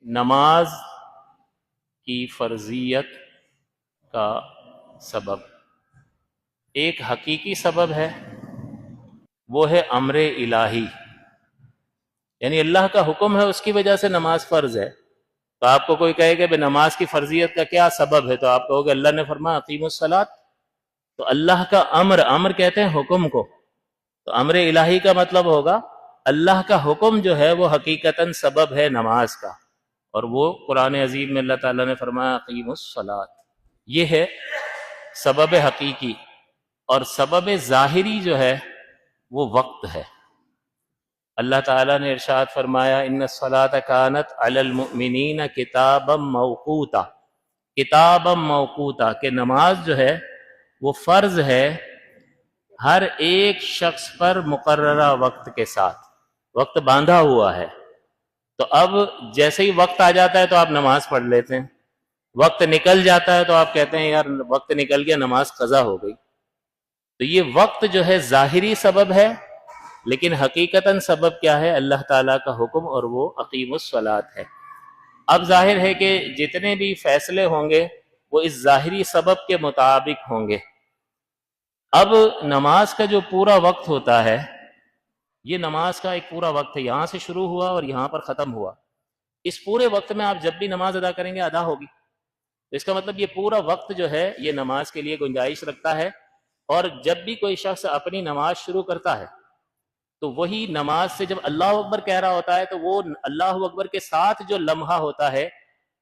نماز کی فرضیت کا سبب ایک حقیقی سبب ہے، وہ ہے امر الہی، یعنی اللہ کا حکم ہے، اس کی وجہ سے نماز فرض ہے۔ تو آپ کو کوئی کہے کہ نماز کی فرضیت کا کیا سبب ہے، تو آپ کہو گے اللہ نے فرمایا اقیموا الصلاۃ۔ تو اللہ کا امر کہتے ہیں حکم کو، تو امر الہی کا مطلب ہوگا اللہ کا حکم جو ہے وہ حقیقتاً سبب ہے نماز کا، اور وہ قرآن عظیم میں اللہ تعالیٰ نے فرمایا اقیموا الصلاۃ۔ یہ ہے سبب حقیقی، اور سبب ظاہری جو ہے وہ وقت ہے۔ اللہ تعالیٰ نے ارشاد فرمایا ان الصلاۃ کانت علی المؤمنین کتابا موقوتا، کتابا موقوتا، کہ نماز جو ہے وہ فرض ہے ہر ایک شخص پر مقررہ وقت کے ساتھ، وقت باندھا ہوا ہے۔ تو اب جیسے ہی وقت آ جاتا ہے تو آپ نماز پڑھ لیتے ہیں، وقت نکل جاتا ہے تو آپ کہتے ہیں یار وقت نکل گیا، نماز قضا ہو گئی۔ تو یہ وقت جو ہے ظاہری سبب ہے، لیکن حقیقتاً سبب کیا ہے؟ اللہ تعالیٰ کا حکم، اور وہ اقیموا الصلاۃ ہے۔ اب ظاہر ہے کہ جتنے بھی فیصلے ہوں گے وہ اس ظاہری سبب کے مطابق ہوں گے۔ اب نماز کا جو پورا وقت ہوتا ہے، یہ نماز کا ایک پورا وقت ہے، یہاں سے شروع ہوا اور یہاں پر ختم ہوا۔ اس پورے وقت میں آپ جب بھی نماز ادا کریں گے ادا ہوگی۔ اس کا مطلب یہ پورا وقت جو ہے یہ نماز کے لیے گنجائش رکھتا ہے، اور جب بھی کوئی شخص اپنی نماز شروع کرتا ہے تو وہی نماز سے جب اللہ اکبر کہہ رہا ہوتا ہے تو وہ اللہ اکبر کے ساتھ جو لمحہ ہوتا ہے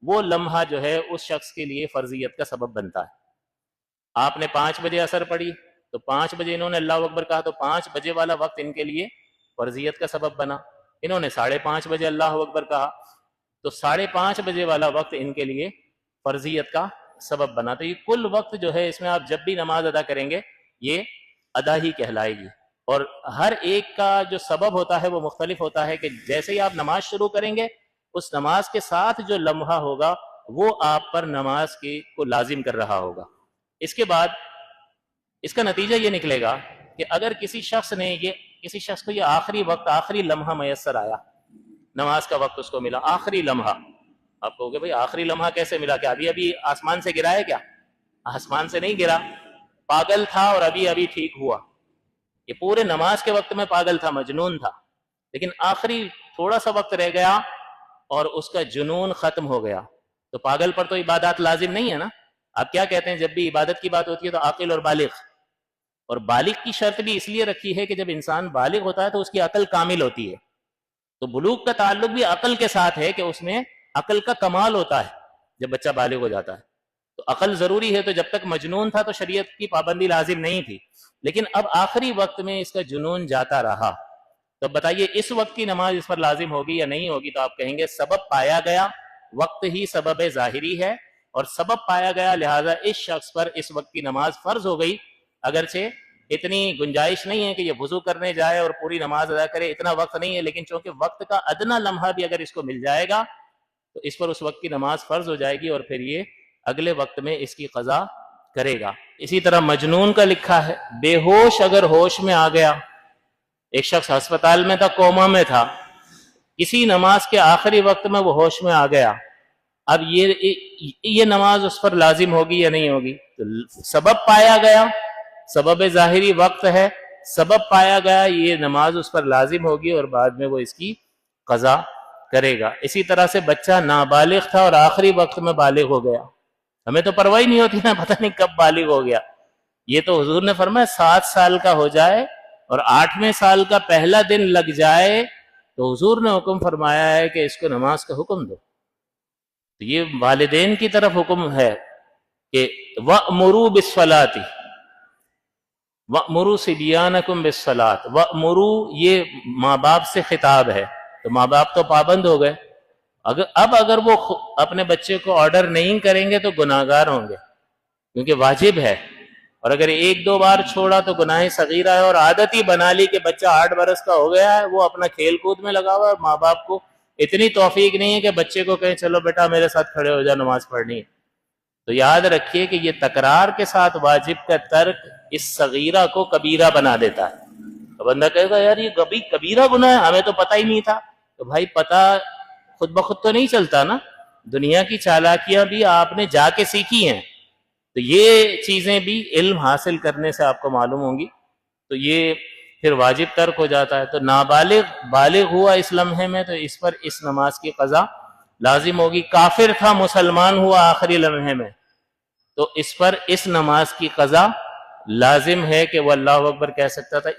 وہ لمحہ جو ہے اس شخص کے لیے فرضیت کا سبب بنتا ہے۔ آپ نے 5 بجے عصر پڑھی تو 5 بجے انہوں نے اللہ اکبر کہا تو 5 بجے والا وقت ان کے لیے فرضیت کا سبب بنا۔ انہوں نے 5:30 بجے اللہ اکبر کہا تو 5:30 بجے والا وقت ان کے لیے فرضیت کا سبب بنا۔ تو یہ کل وقت جو ہے اس میں آپ جب بھی نماز ادا کریں گے یہ ادا ہی کہلائے گی، اور ہر ایک کا جو سبب ہوتا ہے وہ مختلف ہوتا ہے، کہ جیسے ہی آپ نماز شروع کریں گے اس نماز کے ساتھ جو لمحہ ہوگا وہ آپ پر نماز کو لازم کر رہا ہوگا۔ اس کے بعد اس کا نتیجہ یہ نکلے گا کہ اگر کسی شخص کو یہ آخری وقت، آخری لمحہ میسر آیا، نماز کا وقت اس کو ملا، آخری لمحہ، آپ کہو گے بھائی آخری لمحہ کیسے ملا؟ کہ ابھی آسمان سے گرا ہے کیا؟ آسمان سے نہیں گرا، پاگل تھا اور ابھی ٹھیک ہوا۔ یہ پورے نماز کے وقت میں پاگل تھا، مجنون تھا، لیکن آخری تھوڑا سا وقت رہ گیا اور اس کا جنون ختم ہو گیا۔ تو پاگل پر تو عبادات لازم نہیں ہے نا۔ آپ کیا کہتے ہیں جب بھی عبادت کی بات ہوتی ہے تو عاقل اور بالغ، اور بالغ کی شرط بھی اس لیے رکھی ہے کہ جب انسان بالغ ہوتا ہے تو اس کی عقل کامل ہوتی ہے۔ تو بلوغ کا تعلق بھی عقل کے ساتھ ہے کہ اس میں عقل کا کمال ہوتا ہے جب بچہ بالغ ہو جاتا ہے۔ تو عقل ضروری ہے، تو جب تک مجنون تھا تو شریعت کی پابندی لازم نہیں تھی، لیکن اب آخری وقت میں اس کا جنون جاتا رہا۔ تو بتائیے اس وقت کی نماز اس پر لازم ہوگی یا نہیں ہوگی؟ تو آپ کہیں گے سبب پایا گیا، وقت ہی سبب ظاہری ہے، اور سبب پایا گیا لہٰذا اس شخص پر اس وقت کی نماز فرض ہو گئی، اگرچہ اتنی گنجائش نہیں ہے کہ یہ وضو کرنے جائے اور پوری نماز ادا کرے، اتنا وقت نہیں ہے، لیکن چونکہ وقت کا ادنا لمحہ بھی اگر اس کو مل جائے گا تو اس پر اس وقت کی نماز فرض ہو جائے گی، اور پھر یہ اگلے وقت میں اس کی قضا کرے گا۔ اسی طرح مجنون کا لکھا ہے، بے ہوش اگر ہوش میں آ گیا، ایک شخص ہسپتال میں تھا، کوما میں تھا، کسی نماز کے آخری وقت میں وہ ہوش میں آ گیا، اب یہ نماز اس پر لازم ہوگی یا نہیں ہوگی؟ تو سبب پایا گیا، سبب ظاہری وقت ہے، سبب پایا گیا، یہ نماز اس پر لازم ہوگی اور بعد میں وہ اس کی قضا کرے گا۔ اسی طرح سے بچہ نابالغ تھا اور آخری وقت میں بالغ ہو گیا، ہمیں تو پرواہ نہیں ہوتی نا، پتہ نہیں کب بالغ ہو گیا۔ یہ تو حضور نے فرمایا 7 سال کا ہو جائے اور 8ویں سال کا پہلا دن لگ جائے تو حضور نے حکم فرمایا ہے کہ اس کو نماز کا حکم دو۔ تو یہ والدین کی طرف حکم ہے کہ وَأْمُرُوا بِالصَّلَاةِ، وَأْمُرُوا صِبْيَانَكُمْ بِالصَّلَاةِ، وَأْمُرُوا یہ ماں باپ سے خطاب ہے، تو ماں باپ تو پابند ہو گئے، اگر وہ اپنے بچے کو آرڈر نہیں کریں گے تو گناہگار ہوں گے، کیونکہ واجب ہے، اور اگر 1-2 بار چھوڑا تو گناہ صغیرہ ہے، اور عادت ہی بنا لی کہ بچہ 8 برس کا ہو گیا ہے، وہ اپنا کھیل کود میں لگا ہوا ہے، ماں باپ کو اتنی توفیق نہیں ہے کہ بچے کو کہیں چلو بیٹا میرے ساتھ کھڑے ہو جا نماز پڑھنی ہے۔ تو یاد رکھیے کہ یہ تکرار کے ساتھ واجب کا ترک اس صغیرہ کو کبیرہ بنا دیتا ہے۔ تو بندہ کہے گا یار یہ کبیرہ گناہ ہے، ہمیں تو پتہ ہی نہیں تھا۔ تو بھائی پتہ خود بخود تو نہیں چلتا نا، دنیا کی چالاکیاں بھی آپ نے جا کے سیکھی ہیں، تو یہ چیزیں بھی علم حاصل کرنے سے آپ کو معلوم ہوں گی، تو یہ پھر واجب ترک ہو جاتا ہے۔ تو نابالغ بالغ ہوا اس لمحے میں تو اس پر اس نماز کی قضا لازم ہوگی۔ کافر تھا مسلمان ہوا آخری لمحے میں تو اس پر اس نماز کی قضا لازم ہے کہ وہ اللہ اکبر کہہ سکتا تھا۔